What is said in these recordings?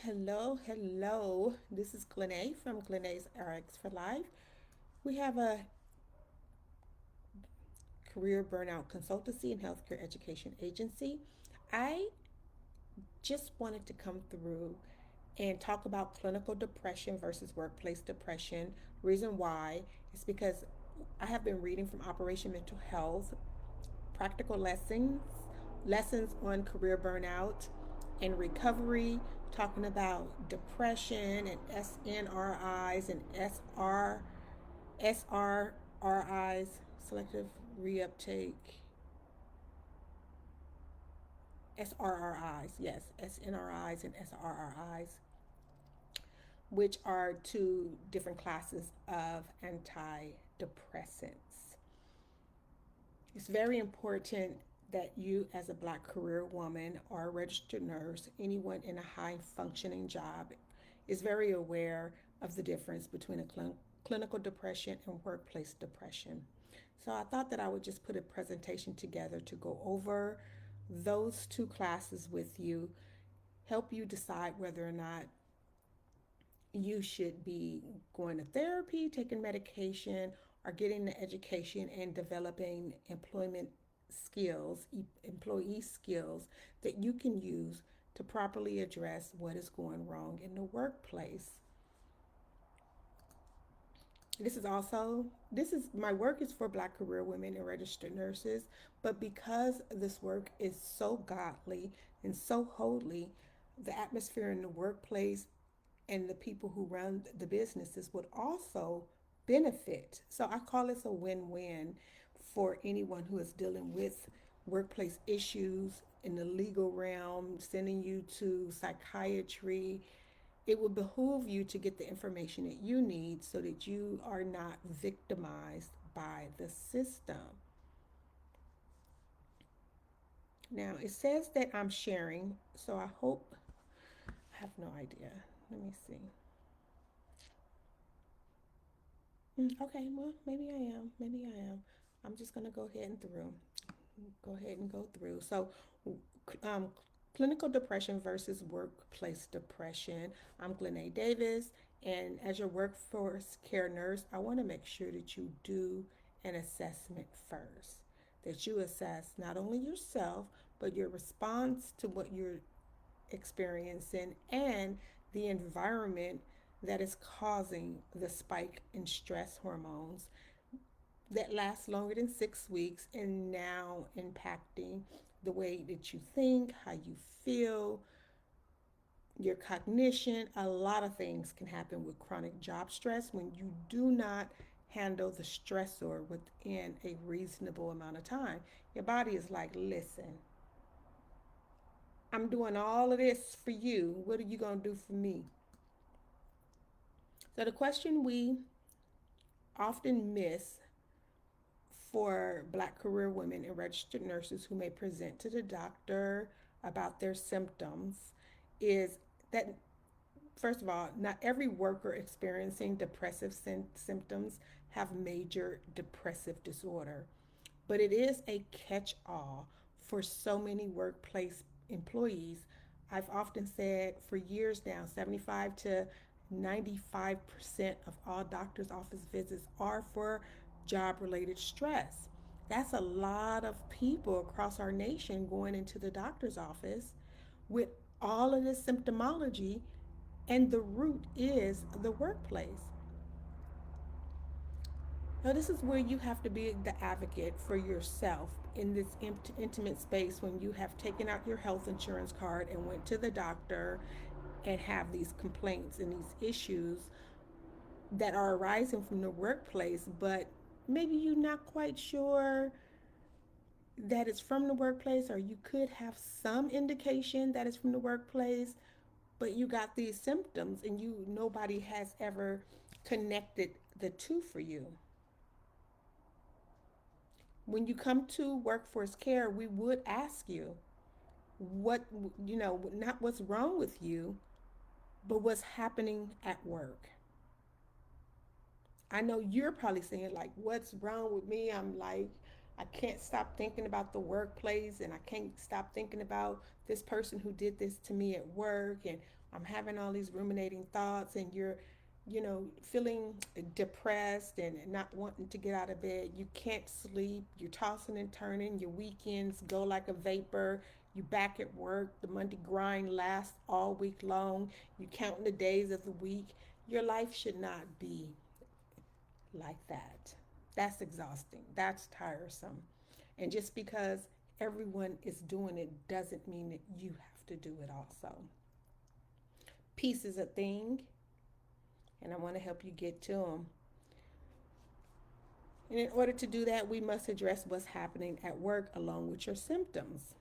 Hello, hello. This is Glenee from Glenee's RX for Life. We have a career burnout consultancy and healthcare education agency. I just wanted to come through and talk about clinical depression versus workplace depression. Reason why is because I have been reading from Operation Mental Health, practical lessons on career burnout and recovery, talking about depression and SNRIs and SRRIs, selective reuptake, SRRIs, yes, SNRIs and SRRIs, which are two different classes of antidepressants. It's very important that you, as a Black career woman or a registered nurse, anyone in a high functioning job, is very aware of the difference between a clinical depression and workplace depression. So I thought that I would just put a presentation together to go over those two classes with you, help you decide whether or not you should be going to therapy, taking medication, or getting the education and developing employee skills that you can use to properly address what is going wrong in the workplace. This is my work is for Black career women and registered nurses, but because this work is so godly and so holy, the atmosphere in the workplace and the people who run the businesses would also benefit. So I call this a win-win for anyone who is dealing with workplace issues in the legal realm, sending you to psychiatry. It would behoove you to get the information that you need so that you are not victimized by the system. Now, it says that I'm sharing, so I hope, I have no idea. Let me see. Okay, well, maybe I am. Maybe I am. I'm just going to go ahead and through. Go ahead and go through. So, um, clinical depression versus workplace depression. I'm Glenee Davis, and as your workforce care nurse, I want to make sure that you do an assessment first. That you assess not only yourself, but your response to what you're experiencing and the environment that is causing the spike in stress hormones that lasts longer than 6 weeks and now impacting the way that you think, how you feel, your cognition. A lot of things can happen with chronic job stress when you do not handle the stressor within a reasonable amount of time. Your body is like, listen, I'm doing all of this for you. What are you going to do for me? So, the question we often miss for Black career women and registered nurses who may present to the doctor about their symptoms is that, first of all, not every worker experiencing depressive symptoms have major depressive disorder, but it is a catch all for so many workplace employees. I've often said for years now, 75 to 95% of all doctor's office visits are for job related stress. That's a lot of people across our nation going into the doctor's office with all of this symptomology, and the root is the workplace. Now, this is where you have to be the advocate for yourself in this intimate space when you have taken out your health insurance card and went to the doctor and have these complaints and these issues that are arising from the workplace, but maybe you're not quite sure that it's from the workplace, or you could have some indication that it's from the workplace, but you got these symptoms and nobody has ever connected the two for you. When you come to workforce care, we would ask you what, not what's wrong with you, but what's happening at work. I know you're probably saying, like, what's wrong with me? I'm like, I can't stop thinking about the workplace, and I can't stop thinking about this person who did this to me at work, and I'm having all these ruminating thoughts, and you're, feeling depressed and not wanting to get out of bed. You can't sleep. You're tossing and turning. Your weekends go like a vapor. You back at work. The Monday grind lasts all week long. You counting the days of the week. Your life should not be like that. That's exhausting. That's tiresome. And just because everyone is doing it doesn't mean that you have to do it also. Peace is a thing, and I want to help you get to them. And in order to do that, we must address what's happening at work along with your symptoms.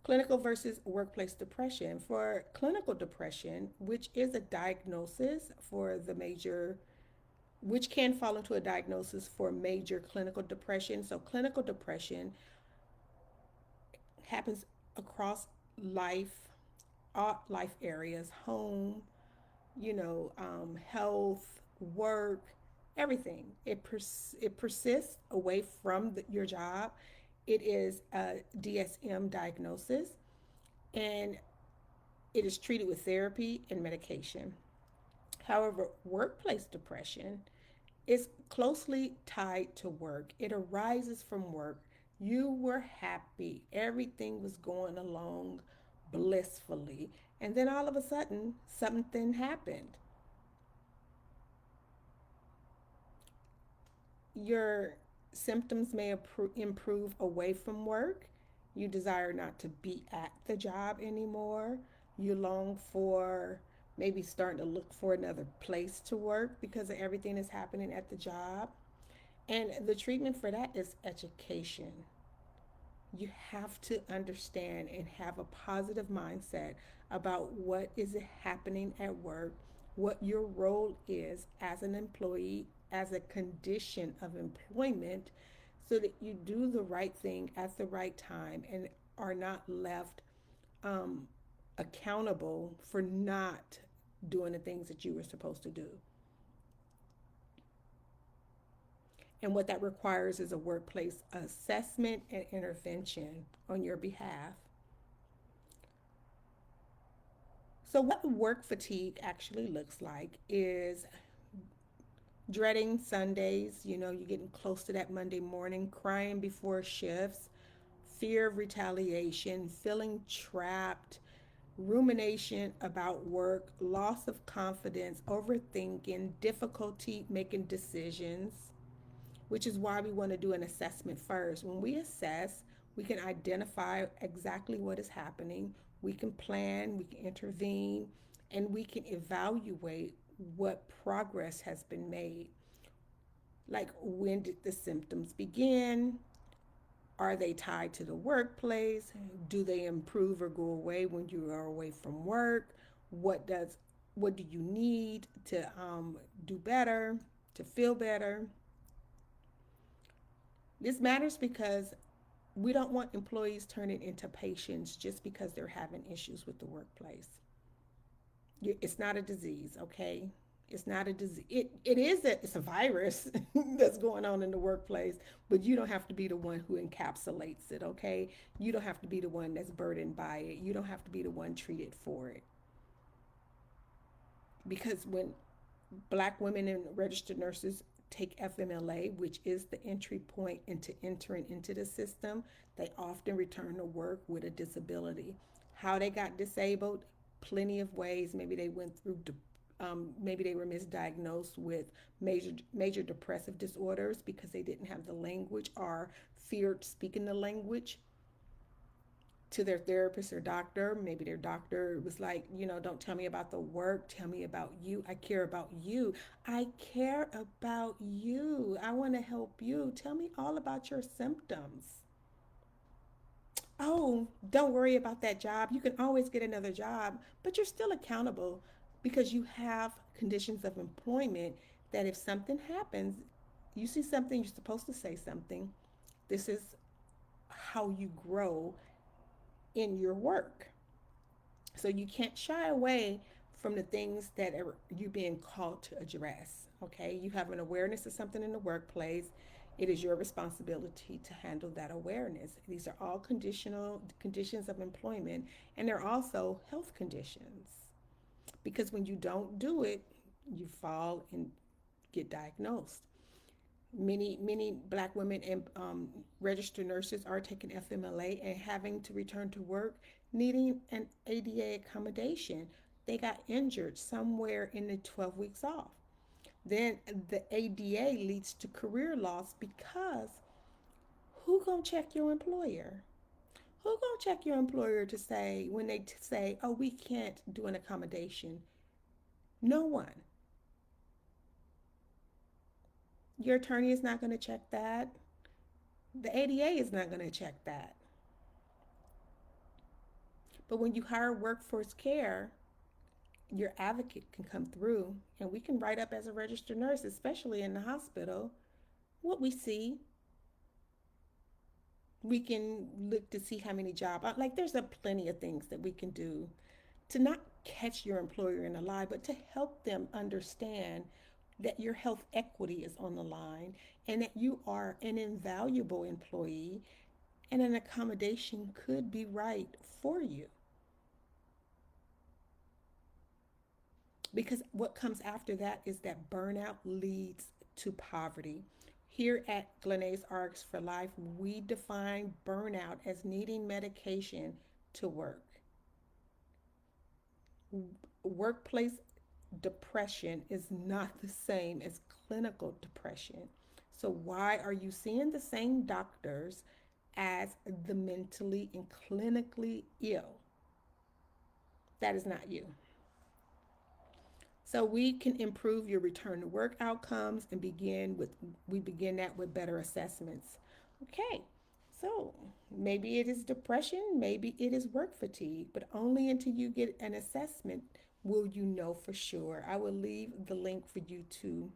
Clinical versus workplace depression. For clinical depression, which is a diagnosis for the major, which can fall into a diagnosis for major clinical depression. So, clinical depression happens across life, all life areas, home, health, work, everything. It persists away from your job. It is a DSM diagnosis, and it is treated with therapy and medication. However, workplace depression is closely tied to work. It arises from work. You were happy, everything was going along blissfully, and then all of a sudden, something happened. Your symptoms may improve away from work. You desire not to be at the job anymore. You long for maybe starting to look for another place to work because of everything that's happening at the job. And the treatment for that is education. You have to understand and have a positive mindset about what is happening at work, what your role is as an employee, as a condition of employment, so that you do the right thing at the right time and are not left um, accountable for not doing the things that you were supposed to do. And what that requires is a workplace assessment and intervention on your behalf. So, what work fatigue actually looks like is dreading Sundays. You're getting close to that Monday morning, crying before shifts, fear of retaliation, feeling trapped, rumination about work, loss of confidence, overthinking, difficulty making decisions, which is why we want to do an assessment first. When we assess, we can identify exactly what is happening, we can plan, we can intervene, and we can evaluate what progress has been made. Like, when did the symptoms begin? Are they tied to the workplace? Do they improve or go away when you are away from work? What does what do you need to do better, to feel better? This matters because we don't want employees turning into patients just because they're having issues with the workplace. It's not a disease, okay? It's not a disease. It's a virus that's going on in the workplace, but you don't have to be the one who encapsulates it, okay? You don't have to be the one that's burdened by it. You don't have to be the one treated for it. Because when Black women and registered nurses take FMLA, which is the entry point into entering into the system, they often return to work with a disability. How they got disabled, plenty of ways. Maybe they went through, maybe they were misdiagnosed with major depressive disorders because they didn't have the language or feared speaking the language to their therapist or doctor. Maybe their doctor was like, don't tell me about the work, tell me about you. I care about you. I care about you. I want to help you. Tell me all about your symptoms. Oh, don't worry about that job. You can always get another job, but you're still accountable because you have conditions of employment that if something happens, you see something, you're supposed to say something. This is how you grow in your work. So you can't shy away from the things that are you being called to address. Okay, you have an awareness of something in the workplace. It is your responsibility to handle that awareness. These are all conditional conditions of employment, and they're also health conditions. Because when you don't do it, you fall and get diagnosed. Many black women and registered nurses are taking FMLA and having to return to work needing an ADA accommodation. They got injured somewhere in the 12 weeks off. Then the ADA leads to career loss because who gonna check your employer? Who gonna check your employer to say when they say, "Oh, we can't do an accommodation"? No one. Your attorney is not gonna check that. The ADA is not gonna check that. But when you hire workforce care, your advocate can come through and we can write up as a registered nurse, especially in the hospital, what we see. We can look to see how many jobs, like there's a plenty of things that we can do to not catch your employer in a lie, but to help them understand that your health equity is on the line and that you are an invaluable employee and an accommodation could be right for you. Because what comes after that is that burnout leads to poverty. Here at Glenae's Arcs for Life, we define burnout as needing medication to work. Workplace depression is not the same as clinical depression. So, why are you seeing the same doctors as the mentally and clinically ill? That is not you. So we can improve your return to work outcomes and we begin that with better assessments. Okay. So maybe it is depression, maybe it is work fatigue, but only until you get an assessment will you know for sure. I will leave the link for you to